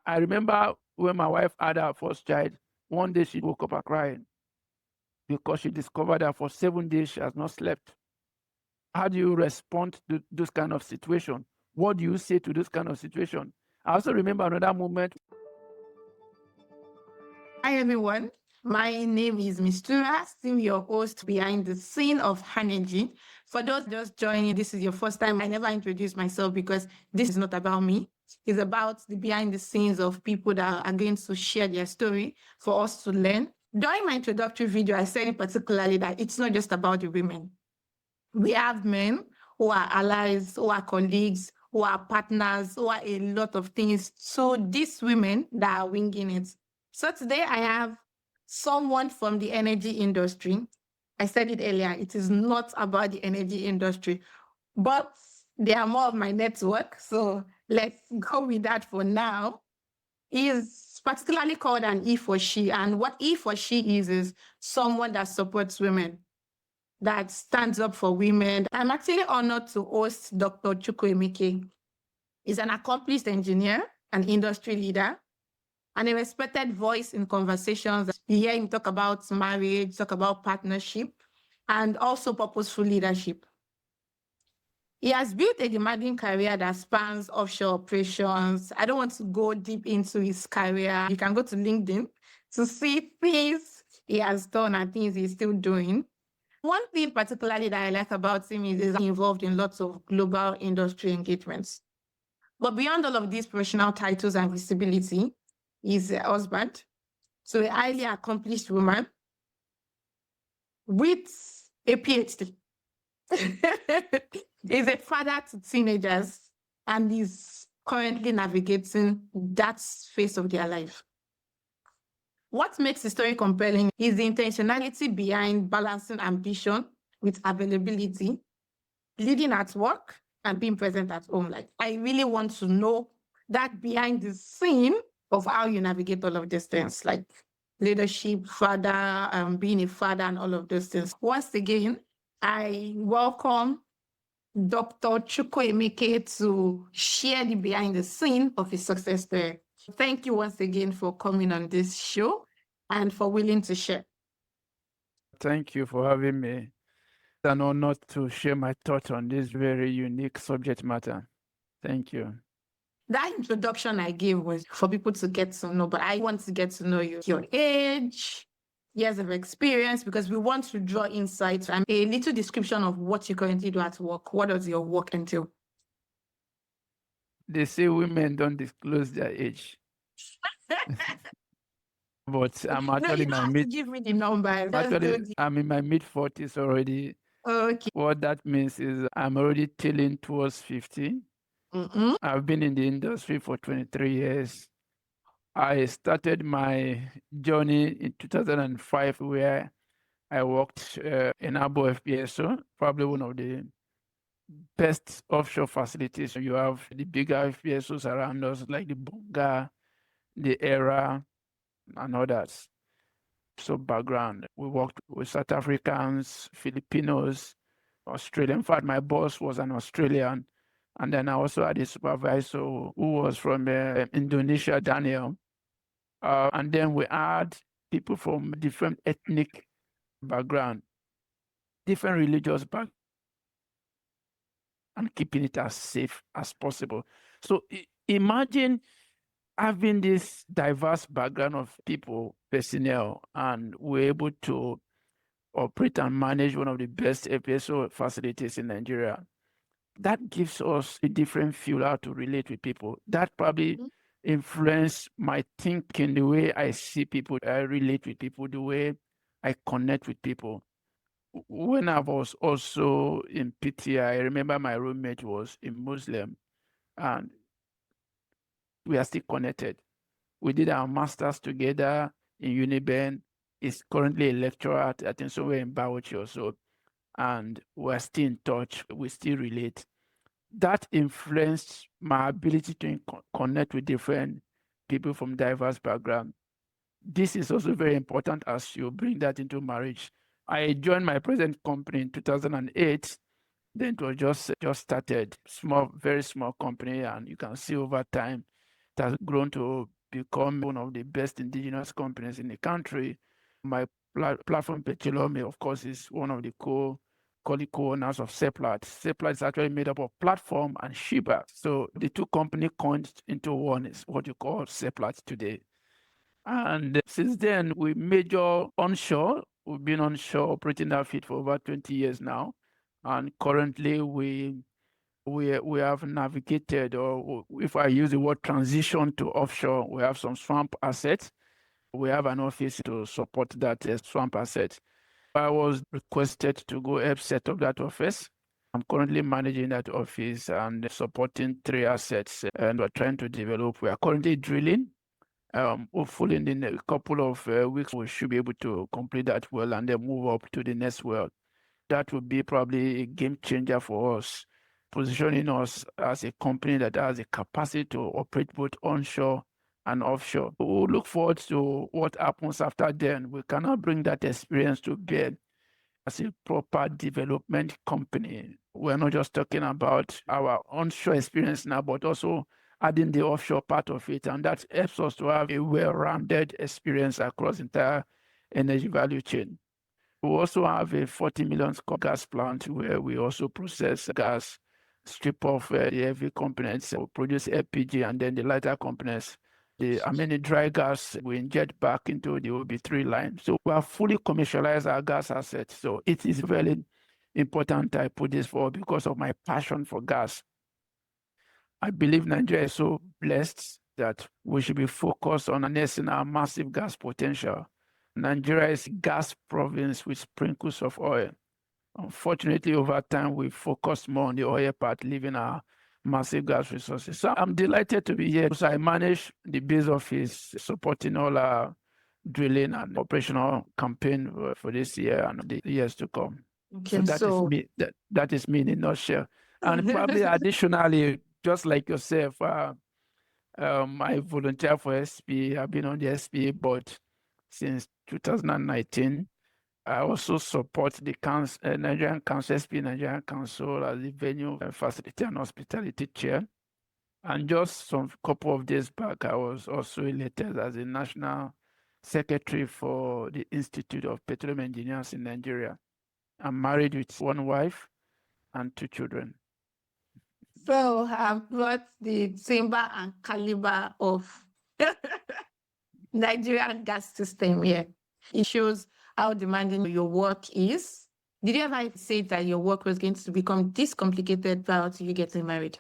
I remember when my wife had her first child, one day she woke up and crying because she discovered that for 7 days she has not slept. How do you respond to those kind of situation? What do you say to this kind of situation? I also remember another moment. Hi everyone, my name is Mistura, still your host behind the scene of HERNERGY. For those just joining, this is your first time. I never introduce myself because this is not about me. It's about the behind the scenes of people that are going to share their story for us to learn. During my introductory video, I said it particularly that it's not just about the women. We have men who are allies, who are colleagues, who are partners, who are a lot of things. So these women that are winging it. So today I have someone from the energy industry. I said it earlier, it is not about the energy industry, but they are more of my network. So let's go with that for now. He is particularly called an E for She. And what E for She is someone that supports women, that stands up for women. I'm actually honored to host Dr. Chukwu Emeke. He's an accomplished engineer, an industry leader, and a respected voice in conversations. You hear him talk about marriage, talk about partnership, and also purposeful leadership. He has built a demanding career that spans offshore operations. I don't want to go deep into his career. You can go to LinkedIn to see things he has done and things he's still doing. One thing particularly that I like about him is he's involved in lots of global industry engagements. But beyond all of these professional titles and visibility, he's a husband, so a highly accomplished woman with a PhD. He's a father to teenagers and is currently navigating that phase of their life. What makes the story compelling is the intentionality behind balancing ambition with availability, leading at work, and being present at home. Like, I really want to know that behind the scene of how you navigate all of these things, like leadership, being a father, and all of those things. Once again, I welcome Dr. Chukwu Emeke to share the behind the scene of his success story. Thank you once again for coming on this show and for willing to share. Thank you for having me. It's an honor to share my thoughts on this very unique subject matter. Thank you. That introduction I gave was for people to get to know, but I want to get to know you, your age, years of experience, because we want to draw insights and a little description of what you currently do at work. What does your work entail? They say women don't disclose their age. But I'm actually in my mid. Give me the number. I'm in my mid-40s already. Okay. What that means is I'm already tilling towards 50. I've been in the industry for 23 years. I started my journey in 2005, where I worked in Abo FPSO, probably one of the best offshore facilities. You have the bigger FPSOs around us, like the Bonga, the Era, and others. So background, we worked with South Africans, Filipinos, Australian. In fact, my boss was an Australian. And then I also had a supervisor who was from Indonesia, Daniel. And then we had people from different ethnic background, different religious background, and keeping it as safe as possible. So imagine having this diverse background of people, personnel, and we're able to operate and manage one of the best FPSO facilities in Nigeria. That gives us a different feel how to relate with people. That probably influenced my thinking, the way I see people, I relate with people, the way I connect with people. When I was also in PTI, I remember my roommate was a Muslim, and we are still connected. We did our masters together in Uniben. He's currently a lecturer at, I think, somewhere in Bauchi or so. And we're still in touch. We still relate. That influenced my ability to connect with different people from diverse backgrounds. This is also very important as you bring that into marriage. I joined my present company in 2008. Then it was just started, small, very small company, and you can see over time it has grown to become one of the best indigenous companies in the country. My platform, Petroleum, of course, is one of the co-owners of Seplat. Seplat is actually made up of platform and Shiba. So the two companies coined into one is what you call Seplat today. And since then, we major onshore. We've been onshore operating that field for over 20 years now. And currently, we have navigated, or if I use the word transition to offshore, we have some swamp assets. We have an office to support that swamp asset. I was requested to go help set up that office. I'm currently managing that office and supporting 3 assets, and we're trying to develop. We are currently drilling. Hopefully in a couple of weeks, we should be able to complete that well and then move up to the next well. That would be probably a game changer for us, positioning us as a company that has the capacity to operate both onshore and offshore. We'll look forward to what happens after then. We cannot bring that experience to bear as a proper development company. We're not just talking about our onshore experience now, but also adding the offshore part of it. And that helps us to have a well-rounded experience across the entire energy value chain. We also have a 40 million square gas plant where we also process gas, strip off the heavy components, produce LPG, and then the lighter components. The dry gas we inject back into the OB3 line. So we have fully commercialized our gas assets. So it is very important I put this forward because of my passion for gas. I believe Nigeria is so blessed that we should be focused on harnessing our massive gas potential. Nigeria is a gas province with sprinkles of oil. Unfortunately, over time, we focused more on the oil part, leaving our massive gas resources. So I'm delighted to be here. So I manage the base office, supporting all our drilling and operational campaign for this year and the years to come. Okay, so that is me. That is me in a nutshell. And probably additionally, just like yourself, I volunteer for SP. I've been on the SP board since 2019. I also support the Nigerian Council, SP Nigerian Council, as the venue facility and hospitality chair. And just some couple of days back, I was also elected as the national secretary for the Institute of Petroleum Engineers in Nigeria. I'm married with 1 wife and 2 children. So I've brought the timber and caliber of Nigerian gas system here. It shows how demanding your work is. Did you ever say that your work was going to become this complicated prior to you getting married?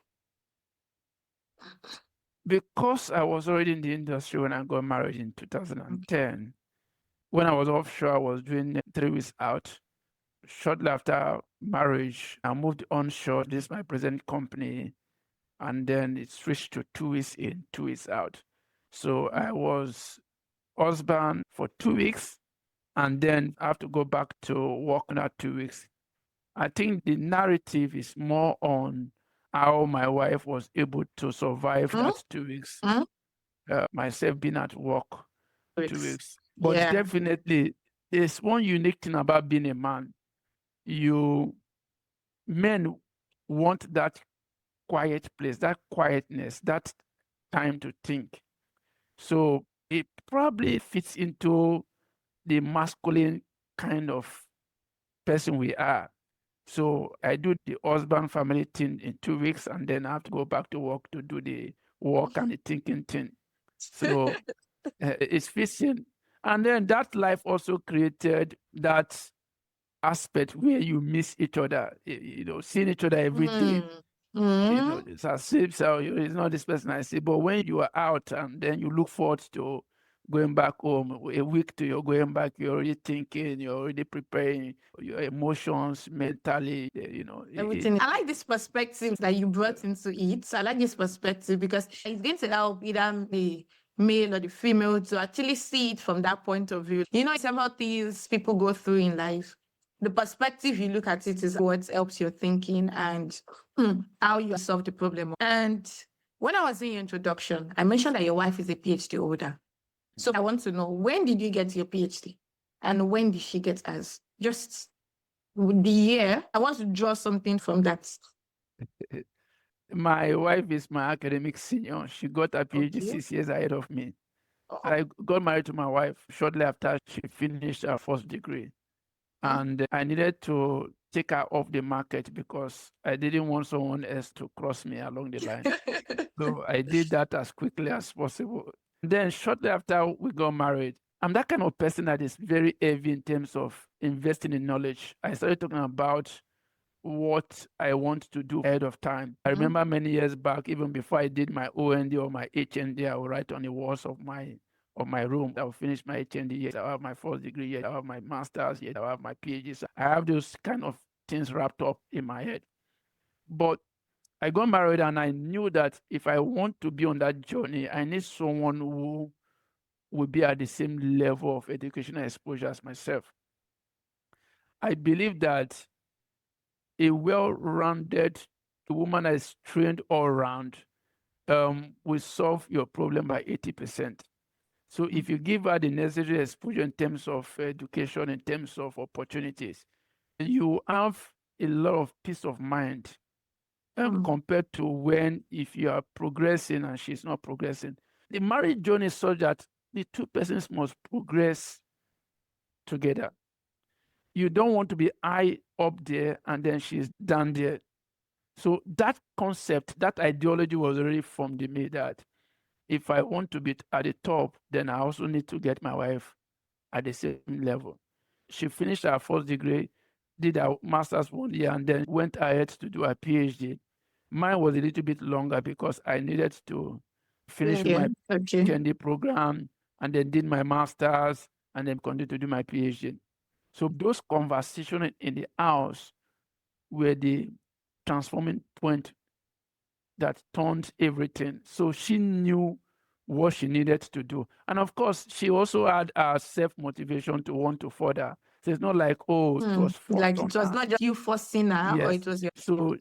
Because I was already in the industry when I got married in 2010. When I was offshore, I was doing 3 weeks out. Shortly after marriage, I moved onshore. This is my present company. And then it switched to 2 weeks in, 2 weeks out. So I was husband for 2 weeks, and then I have to go back to work that 2 weeks. I think the narrative is more on how my wife was able to survive that 2 weeks. Myself being at work 2 weeks. But definitely, there's one unique thing about being a man. Men want that quiet place, that quietness, that time to think. So it probably fits into the masculine kind of person we are. So I do the husband family thing in 2 weeks, and then I have to go back to work to do the work and the thinking thing. So it's fitting. And then that life also created that aspect where you miss each other, seeing each other every day. It's as if it's not this person I see, but when you are out and then you look forward to going back home, a week to you're going back, you're already thinking, you're already preparing your emotions mentally, everything. I like this perspective that you brought into it. I like this perspective because it's going to help either the male or the female to actually see it from that point of view. Several things people go through in life. The perspective you look at it is what helps your thinking and how you solve the problem. And when I was in your introduction, I mentioned that your wife is a PhD holder. So I want to know, when did you get your PhD? And when did she get hers? Just the year. I want to draw something from that. My wife is my academic senior. She got her PhD Okay. 6 years ahead of me. Oh, I got married to my wife shortly after she finished her first degree. mm. And I needed to take her off the market because I didn't want someone else to cross me along the line. So I did that as quickly as possible. Then shortly after we got married, I'm that kind of person that is very heavy in terms of investing in knowledge. I started talking about what I want to do ahead of time. I remember many years back, even before I did my OND or my HND, I would write on the walls of my room. I will finish my HND, yes, I have my first degree, yes, I have my master's, yes, I have my PhD. So I have those kind of things wrapped up in my head. But I got married and I knew that if I want to be on that journey, I need someone who will be at the same level of educational exposure as myself. I believe that a well-rounded woman that is trained all around will solve your problem by 80%. So if you give her the necessary exposure in terms of education, in terms of opportunities, you have a lot of peace of mind compared to when if you are progressing and she's not progressing. The marriage journey is such that the two persons must progress together. You don't want to be high up there and then she's down there. So that concept, that ideology was already formed in me that if I want to be at the top, then I also need to get my wife at the same level. She finished her first degree, did her master's 1 year, and then went ahead to do her PhD. Mine was a little bit longer because I needed to finish Yeah. my Okay. candy program and then did my master's and then continued to do my PhD. So those conversations in the house were the transforming point that turned everything. So she knew what she needed to do. And of course, she also had a self-motivation to want to further. So it's not like, oh, it was forced Like on it was her. not just you forcing her, or Yes. it was your. So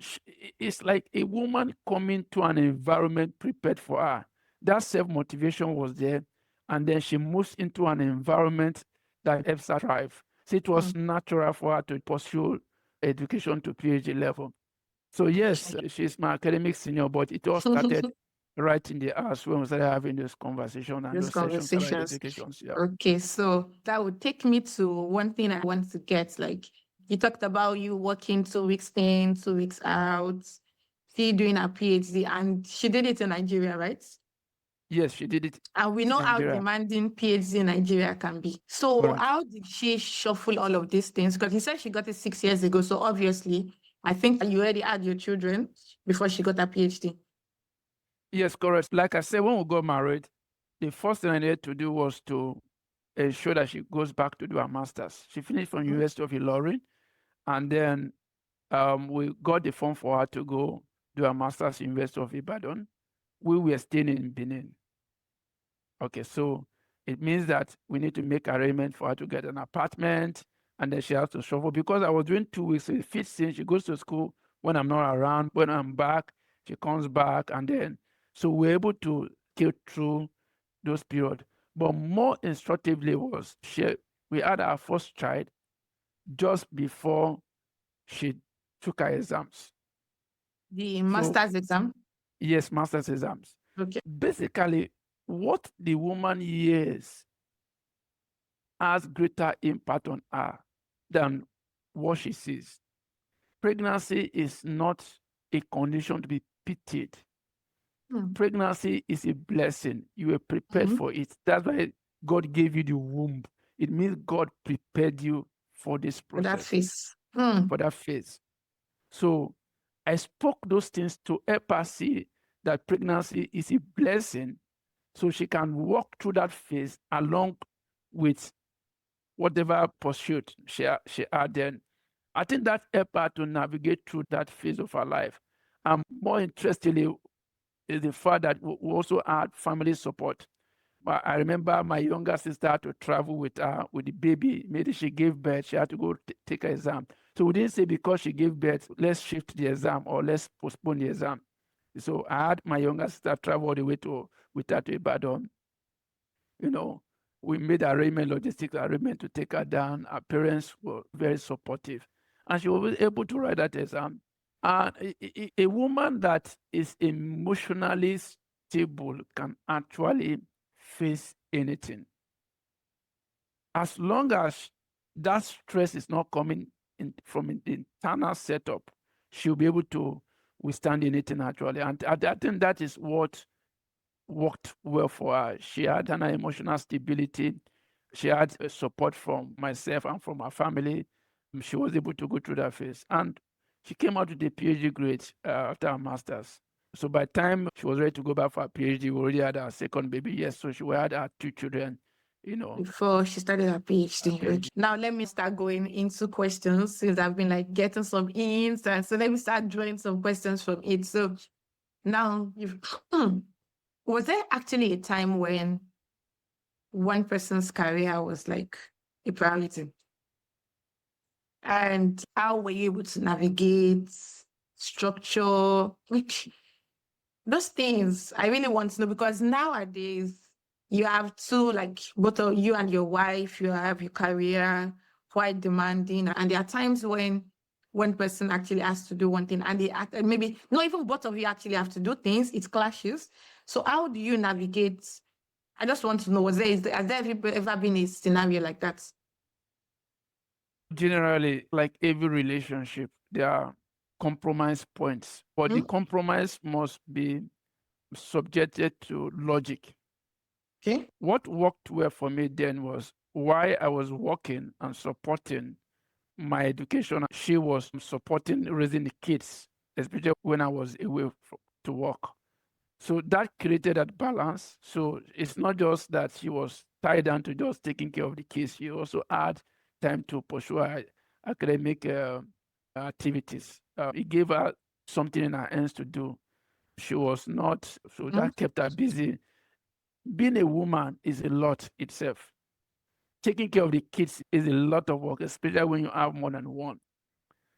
it's like a woman coming to an environment prepared for her. That self-motivation was there. And then she moves into an environment that helps her thrive. So it was natural for her to pursue education to PhD level. So yes, she's my academic senior, but it all started right in the house when we started having this conversation and Those those sessions around conversations. educations. Yeah. Okay, so that would take me to one thing I want to get. Like you talked about you working 2 weeks in, 2 weeks out, she doing her PhD, and she did it in Nigeria, right? Yes, she did it And we in know how Nigeria. demanding PhD in Nigeria can be. So Correct. how did she shuffle all of these things? Because you said she got it 6 years ago. So obviously, I think you already had your children before she got her PhD. Yes, correct. Like I said, when we got married, the first thing I needed to do was to ensure that she goes back to do her master's. She finished from University of Ilorin, and then we got the form for her to go do her master's in University of Ibadan. We were staying in Benin. Okay, so it means that we need to make arrangement for her to get an apartment, and then she has to shuffle. Because I was doing 2 weeks, so it fits in. She goes to school when I'm not around. When I'm back, she comes back, and then so we're able to get through those periods. But more instructively was we had our first child just before she took her exams. The So master's exam. yes, master's exams. Okay. Basically, what the woman hears has greater impact on her than what she sees. Pregnancy is not a condition to be pitied. Pregnancy is a blessing. You were prepared for it. That's why God gave you the womb. It means God prepared you for this For that process, face. for that phase. So I spoke those things to help her see that pregnancy is a blessing so she can walk through that phase along with whatever pursuit she had then. I think that helped her to navigate through that phase of her life. And more interestingly, is the fact that we also had family support. I remember my younger sister had to travel with the baby. Maybe she gave birth, she had to go take her exam. So we didn't say because she gave birth, let's shift the exam or let's postpone the exam. So I had my younger sister travel all the way with her to Ibadan. You know, we made arrangement, logistic arrangement to take her down. Her parents were very supportive. And she was able to write that exam. A woman that is emotionally stable can actually face anything. As long as that stress is not coming from the internal setup, she'll be able to withstand anything actually. And I think that is what worked well for her. She had an emotional stability. She had support from myself and from her family. She was able to go through that phase. And she came out with a PhD grade after her master's. So by the time she was ready to go back for her PhD, we already had her second baby. Yes, so she had her 2 children, before she started her PhD. PhD. Okay. Now let me start going into questions since I've been like getting some hints, and so let me start drawing some questions from it. So now, was there actually a time when one person's career was like a priority? And how were you able to navigate, structure, which those things I really want to know, because nowadays you have two, like both of you and your wife, you have your career quite demanding, and there are times when one person actually has to do one thing and and maybe not even both of you actually have to do things, it clashes. So how do you navigate? I just want to know, has there ever been a scenario like that? Generally, like every relationship, there are compromise points, but the compromise must be subjected to logic. Okay. What worked well for me then was while I was working and supporting my education, she was supporting raising the kids, especially when I was away to work. So that created that balance. So it's not just that she was tied down to just taking care of the kids. She also had time to pursue her academic activities. It gave her something in her hands to do. She was not, so that kept her busy. Being a woman is a lot itself. Taking care of the kids is a lot of work, especially when you have more than one.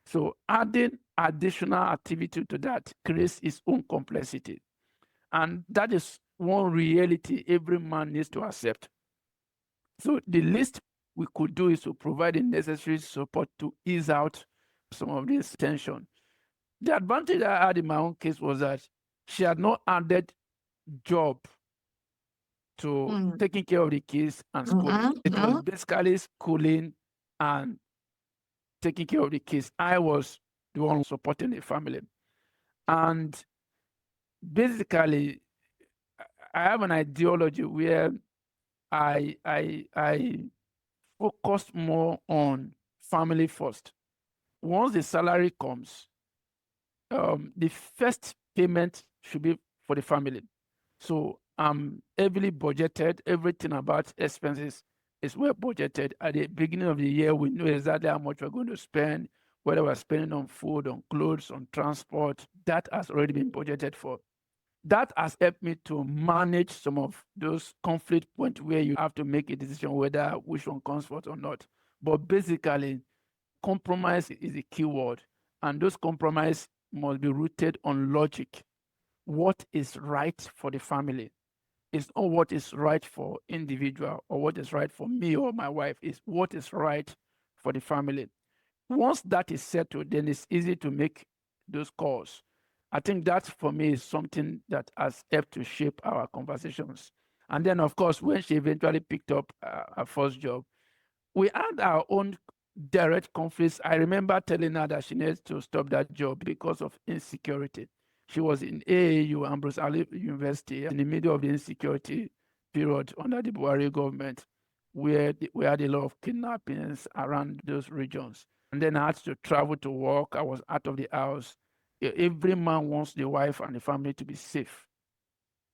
So adding additional activity to that creates its own complexity. And that is one reality every man needs to accept. So the least we could do is to provide the necessary support to ease out some of this tension. The advantage I had in my own case was that she had not added job to taking care of the kids and schooling. It was basically schooling and taking care of the kids. I was the one supporting the family. And basically, I have an ideology where I focus more on family first. Once the salary comes, the first payment should be for the family. So I'm heavily budgeted. Everything about expenses is well budgeted. At the beginning of the year, we know exactly how much we're going to spend, whether we're spending on food, on clothes, on transport. That has already been budgeted for. That has helped me to manage some of those conflict points where you have to make a decision whether which one comes first or not. But basically, compromise is a key word, and those compromise must be rooted on logic. What is right for the family? It's not what is right for individual or what is right for me or my wife. It's what is right for the family. Once that is settled, then it's easy to make those calls. I think that for me is something that has helped to shape our conversations. And then, of course, when she eventually picked up her first job, we had our own direct conflicts. I remember telling her that she needs to stop that job because of insecurity. She was in AAU, Ambrose Ali University, in the middle of the insecurity period under the Buhari government, where we had a lot of kidnappings around those regions. And then I had to travel to work. I was out of the house. Every man wants the wife and the family to be safe.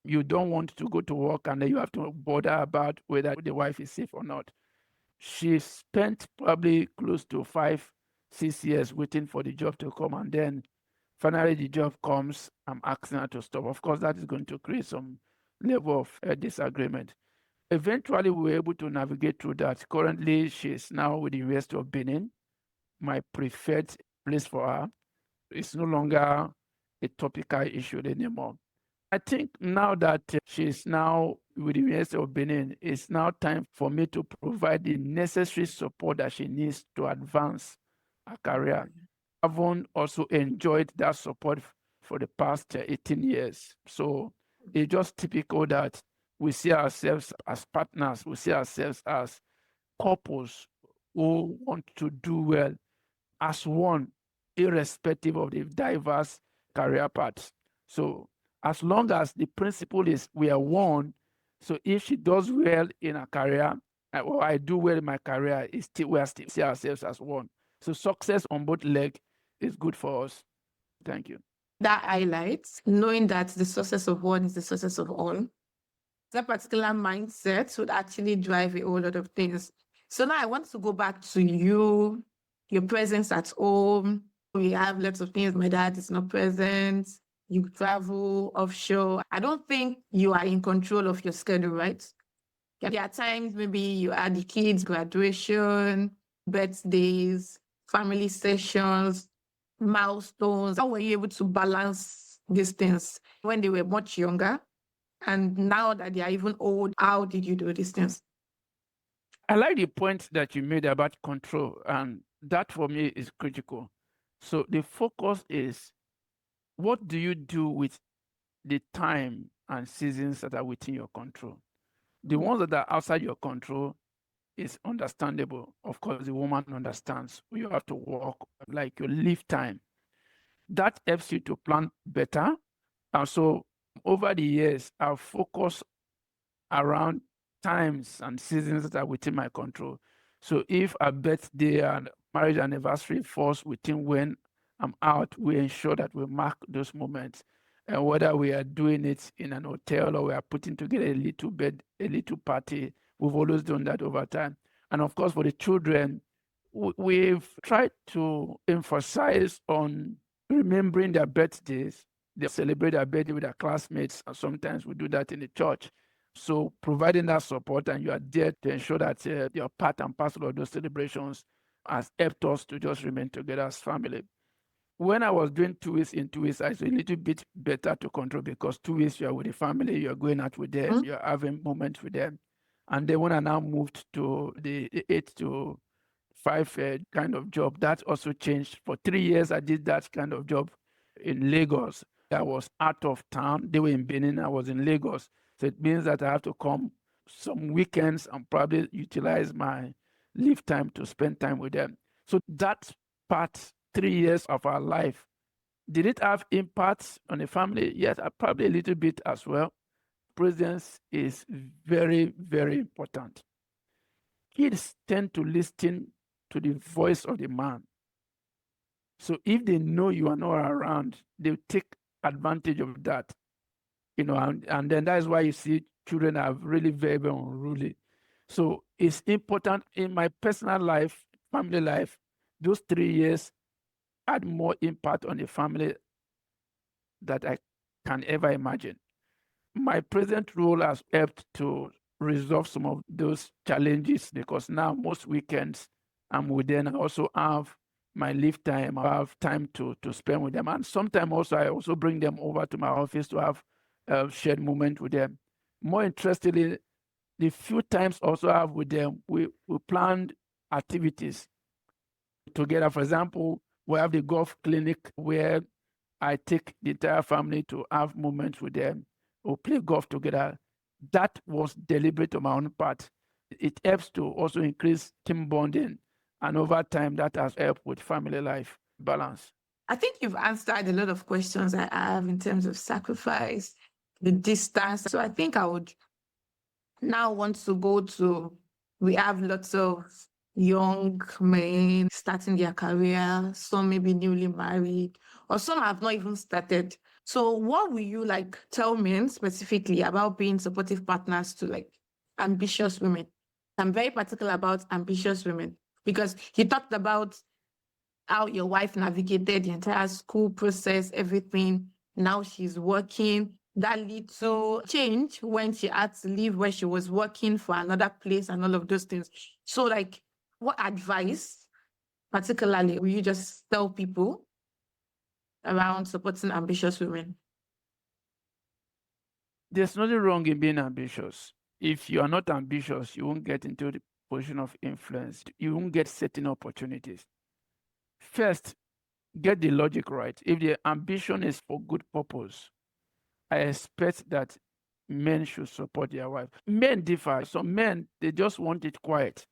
You don't want to go to work and then you have to bother about whether the wife is safe or not. She spent probably close to 5, 6 years waiting for the job to come, and then finally the job comes. I'm asking her to stop. Of course, that is going to create some level of disagreement. Eventually, we were able to navigate through that. Currently, she is now with the University of Benin, my preferred place for her. It's no longer a topical issue anymore. I think now that she's now with the University of Benin, it's now time for me to provide the necessary support that she needs to advance her career. haven't also enjoyed that support for the past 18 years. So it's just typical that we see ourselves as partners, we see ourselves as couples who want to do well as one, irrespective of the diverse career paths. So as long as the principle is we are one, so if she does well in her career, or I do well in my career, we are still see ourselves as one. So success on both legs is good for us. Thank you. That highlights knowing that the success of one is the success of all. That particular mindset would actually drive a whole lot of things. So now I want to go back to you, your presence at home. We have lots of things. My dad is not present. You travel offshore. I don't think you are in control of your schedule, right? There are times maybe you had the kids' graduation, birthdays, family sessions, milestones. How were you able to balance these things when they were much younger? And now that they are even old, how did you do these things? I like the point that you made about control, and that for me is critical. So the focus is what do you do with the time and seasons that are within your control? The ones that are outside your control is understandable. Of course, the woman understands you have to work, like your leave time. That helps you to plan better. And so over the years, I've focused around times and seasons that are within my control. So if a birthday and marriage anniversary falls within when I'm out, we ensure that we mark those moments. And whether we are doing it in an hotel or we are putting together a little bed, a little party, we've always done that over time. And of course, for the children, we've tried to emphasize on remembering their birthdays. They celebrate their birthday with their classmates, and sometimes we do that in the church. So providing that support and you are there to ensure that you're part and parcel of those celebrations has helped us to just remain together as family. When I was doing 2 weeks in 2 weeks, I was a little bit better to control because 2 weeks you are with the family, you're going out with them, you're having moments with them. And then when I now moved to the 8 to 5 kind of job, that also changed. For 3 years, I did that kind of job in Lagos. I was out of town. They were in Benin. I was in Lagos. So it means that I have to come some weekends and probably utilize my leave time to spend time with them. So that part, 3 years of our life, did it have impacts on the family? Yes, probably a little bit as well. Presence is very, very important. Kids tend to listen to the voice of the man. So if they know you are not around, they'll take advantage of that. And then that's why you see children are really very, very unruly. So it's important in my personal life, family life, those 3 years had more impact on the family that I can ever imagine. My present role has helped to resolve some of those challenges because now most weekends I'm with them. I also have my leave time. I have time to spend with them. And sometimes also I also bring them over to my office to have a shared moment with them. More interestingly, the few times also I have with them, we planned activities together. For example, we have the golf clinic where I take the entire family to have moments with them or play golf together. That was deliberate on my own part. It helps to also increase team bonding, and over time, that has helped with family life balance. I think you've answered a lot of questions I have in terms of sacrifice, the distance. So I think I would now want to go to, we have lots of young men starting their career, some maybe newly married, or some have not even started. So what will you like tell men specifically about being supportive partners to like ambitious women? I'm very particular about ambitious women because you talked about how your wife navigated the entire school process, everything. Now she's working. That little change when she had to leave where she was working for another place and all of those things. So, like, what advice, particularly, will you just tell people around supporting ambitious women? There's nothing wrong in being ambitious. If you are not ambitious, you won't get into the position of influence. You won't get certain opportunities. First, get the logic right. If the ambition is for good purpose, I expect that men should support their wife. Men differ. Some men, they just want it quiet.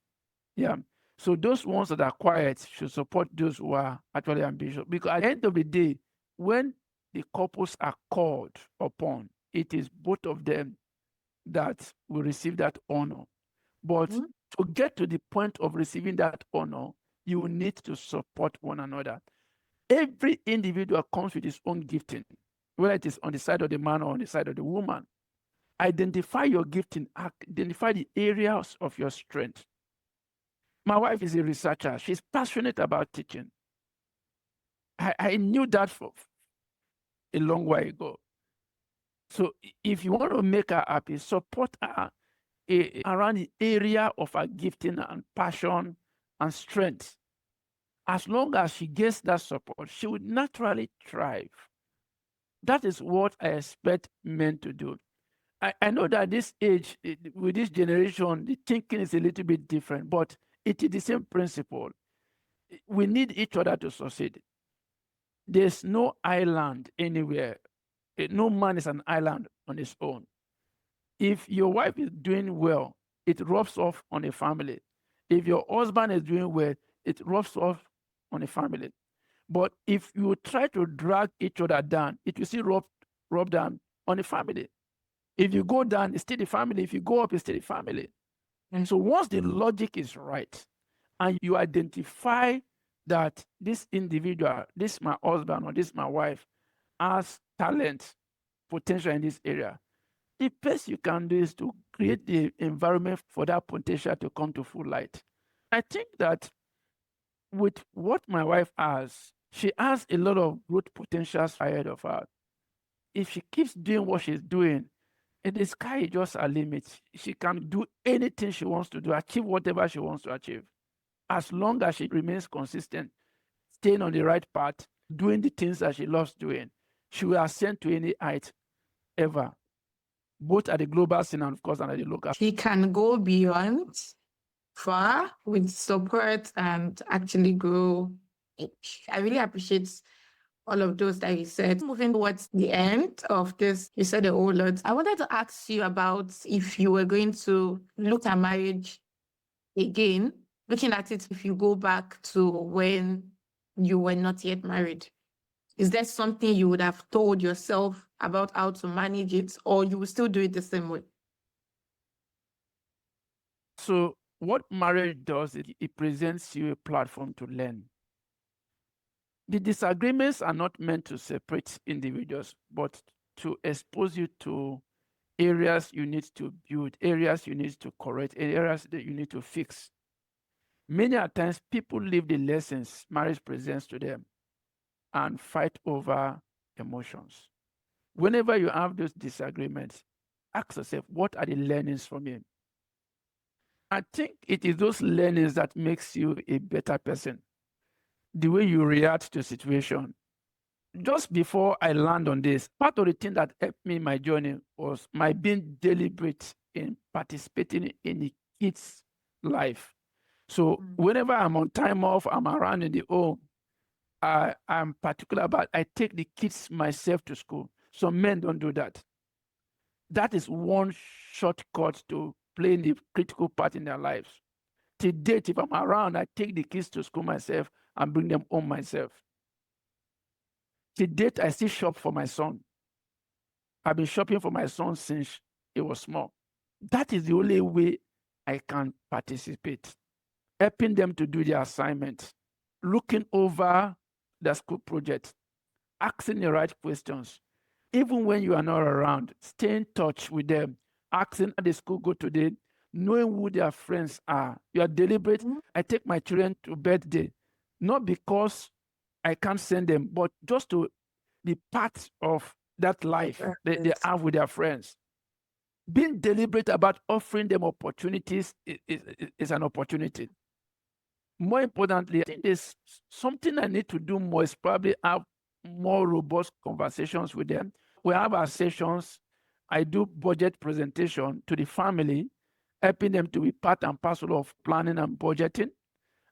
Yeah. So those ones that are quiet should support those who are actually ambitious. Because at the end of the day, when the couples are called upon, it is both of them that will receive that honor. But to get to the point of receiving that honor, you need to support one another. Every individual comes with his own gifting, whether it is on the side of the man or on the side of the woman. Identify your gifting, identify the areas of your strength. My wife is a researcher. She's passionate about teaching. I knew that for a long while ago. So if you want to make her happy, support her around the area of her gifting and passion and strength. As long as she gets that support, she would naturally thrive. That is what I expect men to do. I know that this age, with this generation, the thinking is a little bit different, but it is the same principle. We need each other to succeed. There's no island anywhere. No man is an island on his own. If your wife is doing well, it rubs off on a family. If your husband is doing well, it rubs off on a family. But if you try to drag each other down, it will still rub down on a family. If you go down, it's still the family. If you go up, it's still the family. And so once the logic is right, and you identify that this individual, this my husband or this my wife, has talent, potential in this area, the best you can do is to create the environment for that potential to come to full light. I think that with what my wife has, she has a lot of growth potentials ahead of her. If she keeps doing what she's doing, the sky is just a limit. She can do anything she wants to do, achieve whatever she wants to achieve. As long as she remains consistent, staying on the right path, doing the things that she loves doing, she will ascend to any height ever, both at the global scene and, of course, and at the local. She can go beyond far with support and actually grow. I really appreciate all of those that you said. Moving towards the end of this, you said a whole lot. I wanted to ask you about if you were going to look at marriage again, looking at it if you go back to when you were not yet married. Is there something you would have told yourself about how to manage it, or you will still do it the same way? So what marriage does, it presents you a platform to learn. The disagreements are not meant to separate individuals, but to expose you to areas you need to build, areas you need to correct, areas that you need to fix. Many a times, people leave the lessons marriage presents to them and fight over emotions. Whenever you have those disagreements, ask yourself, what are the learnings from it? I think it is those learnings that makes you a better person. The way you react to a situation. Just before I land on this, part of the thing that helped me in my journey was my being deliberate in participating in the kids' life. So whenever I'm on time off, I'm around in the home, I'm particular about, I take the kids myself to school. Some men don't do that. That is one shortcut to playing the critical part in their lives. To date, if I'm around, I take the kids to school myself and bring them home myself. To date, I still shop for my son. I've been shopping for my son since he was small. That is the only way I can participate. Helping them to do their assignments, looking over the school project, asking the right questions. Even when you are not around, stay in touch with them, asking how the school go today, knowing who their friends are. You are deliberate. I take my children to birthday, not because I can't send them, but just to be part of that life they have with their friends. Being deliberate about offering them opportunities is an opportunity. More importantly, I think there's something I need to do more is probably have more robust conversations with them. We have our sessions. I do budget presentation to the family, helping them to be part and parcel of planning and budgeting.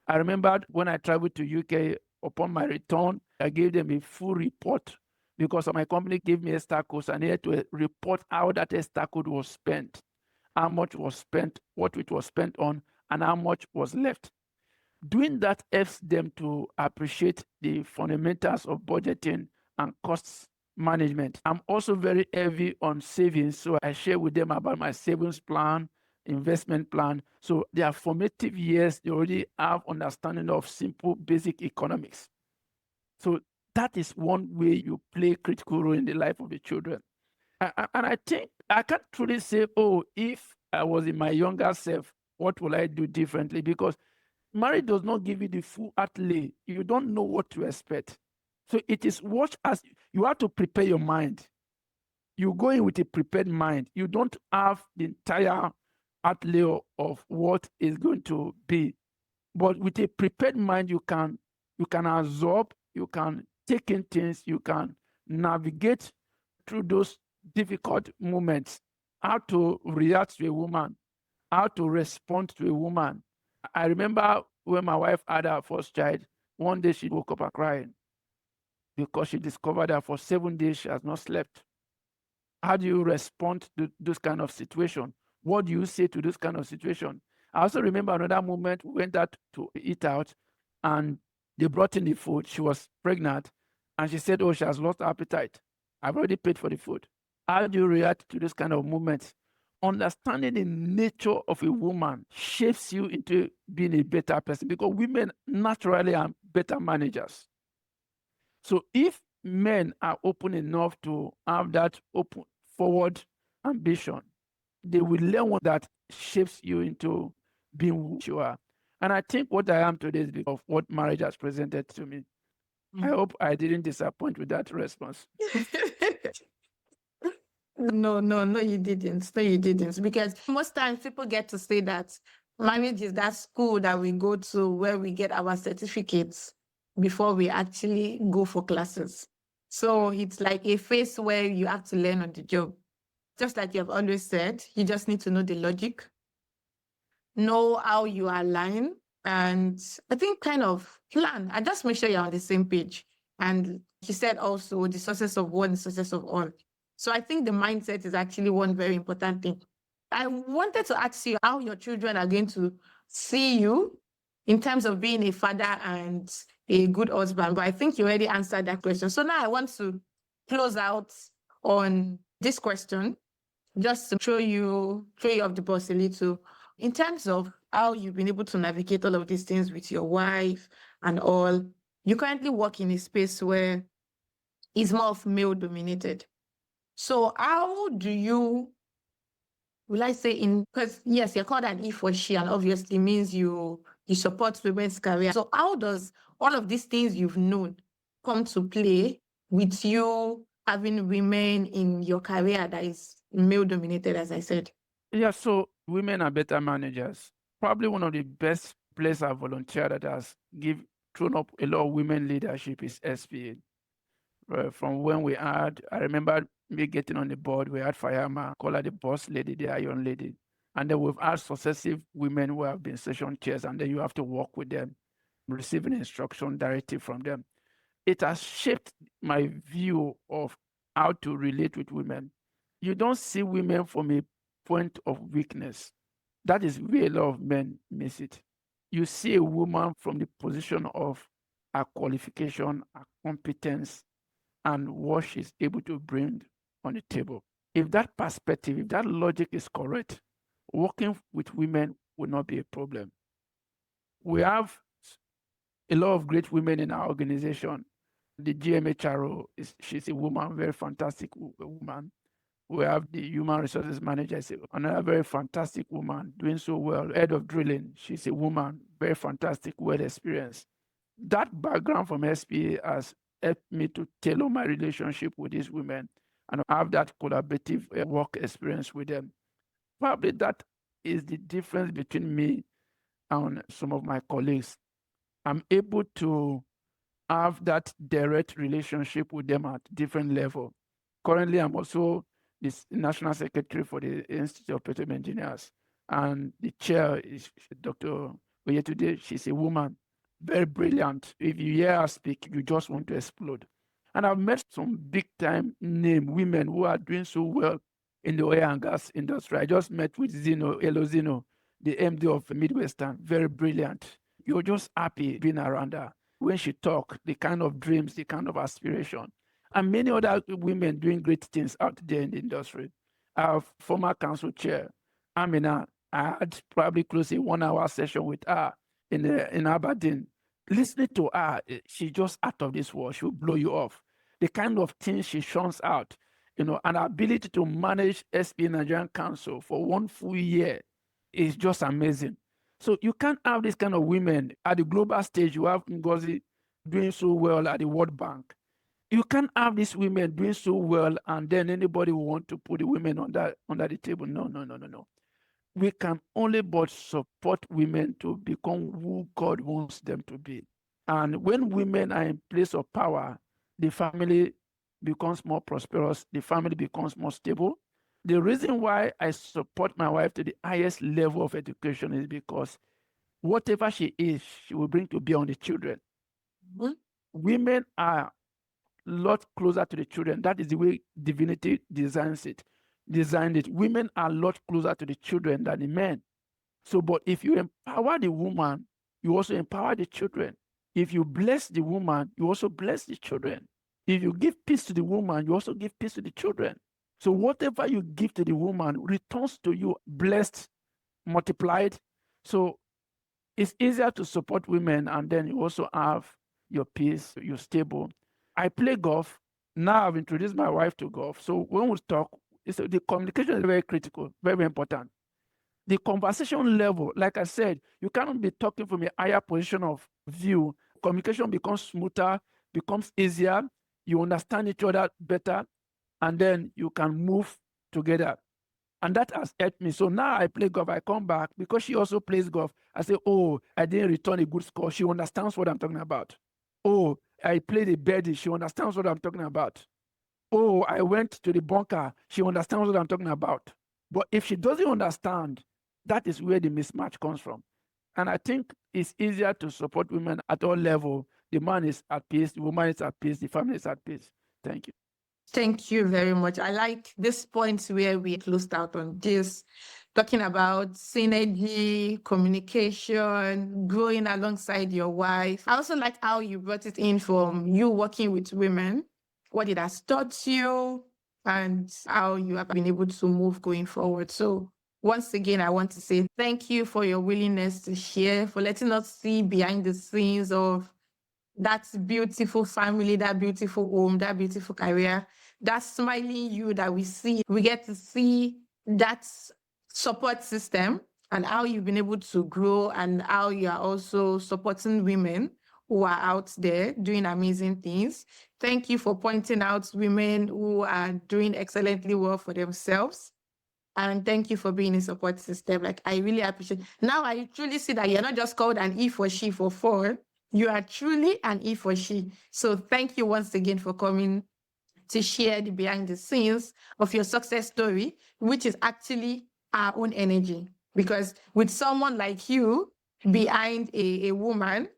I remember when I traveled to UK upon my return, I gave them a full report because my company gave me extra codes and I had to report how that extra code was spent, how much was spent, what it was spent on, and how much was left. Doing that helps them to appreciate the fundamentals of budgeting and costs management. I'm also very heavy on savings, so I share with them about my savings plan, investment plan. So their formative years, they already have understanding of simple basic economics. So that is one way you play critical role in the life of the children. And I think I can't truly say, oh, if I was in my younger self, what will I do differently? Because marriage does not give you the full outlay. You don't know what to expect. So it is watch as you have to prepare your mind. You go in with a prepared mind. You don't have the entire outlay of what is going to be. But with a prepared mind, you can absorb, you can take in things, you can navigate through those difficult moments, how to react to a woman, how to respond to a woman. I remember when my wife had her first child, one day she woke up and crying because she discovered that for 7 days she has not slept. How do you respond to this kind of situation? What do you say to this kind of situation? I also remember another moment we went out to eat out and they brought in the food. She was pregnant and she said, oh, she has lost appetite. I've already paid for the food. How do you react to this kind of moments? Understanding the nature of a woman shapes you into being a better person because women naturally are better managers. So if men are open enough to have that open forward ambition, they will learn one that shapes you into being who you are. And I think what I am today is because of what marriage has presented to me. I hope I didn't disappoint with that response. No, you didn't. No, you didn't. Because most times people get to say that marriage is that school that we go to where we get our certificates before we actually go for classes. So it's like a phase where you have to learn on the job. Just like you have always said, you just need to know the logic, know how you align, and I think kind of plan and just make sure you're on the same page. And she said also the success of one is success of all. So I think the mindset is actually one very important thing. I wanted to ask you how your children are going to see you in terms of being a father and a good husband, but I think you already answered that question. So now I want to close out on this question just to show you off the bus a little in terms of how you've been able to navigate all of these things with your wife and all. You currently work in a space where it's more of male dominated. So how do you, will I say, in because yes, you're called an he for she, and obviously means you support women's career. So how does all of these things you've known come to play with you having women in your career that is male dominated, as I said? Yeah, so women are better managers. Probably one of the best places I volunteered that has thrown up a lot of women leadership is SPA. From when we had, I remember me getting on the board, we had Fayama, call her the boss lady, the iron lady. And then we've had successive women who have been session chairs, and then you have to work with them, receiving instruction directive from them. It has shaped my view of how to relate with women. You don't see women from a point of weakness. That is where a lot of men miss it. You see a woman from the position of her qualification, her competence, and what she's able to bring on the table. If that perspective, if that logic is correct, working with women will not be a problem. We have a lot of great women in our organization. The GMHRO, she's a woman, very fantastic woman. We have the human resources manager, another very fantastic woman, doing so well. Head of drilling, she's a woman, very fantastic, well experienced. That background from SPA has helped me to tailor my relationship with these women and have that collaborative work experience with them. Probably that is the difference between me and some of my colleagues. I'm able to have that direct relationship with them at different level. Currently, I'm also the national secretary for the Institute of Petroleum Engineers, and the chair is Dr. Oyetunde. She's a woman. very brilliant. If you hear her speak, you just want to explode. And I've met some big time name women who are doing so well in the oil and gas industry. I just met with Elo Zino, the MD of Midwestern, very brilliant. You're just happy being around her. When she talk, the kind of dreams, the kind of aspiration, and many other women doing great things out there in the industry. Our former council chair, Amina, I had probably close to 1 hour session with her in Aberdeen. Listening to her, she's just out of this world. She will blow you off. The kind of things she shines out, and her ability to manage SP Nigerian Council for 1 full year is just amazing. So you can't have this kind of women at the global stage. You have Ngozi doing so well at the World Bank. You can't have these women doing so well and then anybody will want to put the women under the table. No, no, no, no, no. We can only but support women to become who God wants them to be. And when women are in place of power, the family becomes more prosperous, the family becomes more stable. The reason why I support my wife to the highest level of education is because whatever she is, she will bring to bear on the children. Mm-hmm. Women are a lot closer to the children. That is the way divinity designed it. Women are a lot closer to the children than the men. So, but if you empower the woman, you also empower the children. If you bless the woman, you also bless the children. If you give peace to the woman, you also give peace to the children. So whatever you give to the woman returns to you blessed, multiplied. So it's easier to support women, and then you also have your peace, you're stable. I play golf. Now I've introduced my wife to golf. So when we talk, the communication is very critical, very important. The conversation level, like I said, you cannot be talking from a higher position of view. Communication becomes smoother, becomes easier. You understand each other better, and then you can move together. And that has helped me. So now I play golf. I come back because she also plays golf. I say, oh, I didn't return a good score. She understands what I'm talking about. Oh, I played a birdie. She understands what I'm talking about. Oh, I went to the bunker. She understands what I'm talking about. But if she doesn't understand, that is where the mismatch comes from. And I think it's easier to support women at all levels. The man is at peace, the woman is at peace, the family is at peace. Thank you. Thank you very much. I like this point where we closed out on this, talking about synergy, communication, growing alongside your wife. I also like how you brought it in from you working with women, what it has taught you, and how you have been able to move going forward. So once again, I want to say thank you for your willingness to share, for letting us see behind the scenes of that beautiful family, that beautiful home, that beautiful career, that smiling you that we see. We get to see that support system and how you've been able to grow and how you are also supporting women who are out there doing amazing things. Thank you for pointing out women who are doing excellently well for themselves. And thank you for being a support system. Like, I really appreciate it. Now I truly see that you're not just called an E for she for four. You are truly an E for she. So thank you once again for coming to share the behind the scenes of your success story, which is actually our own energy. Because with someone like you behind a woman,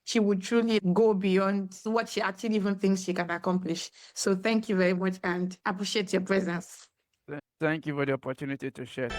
she would truly go beyond what she actually even thinks she can accomplish. So thank you very much and appreciate your presence. Thank you for the opportunity to share.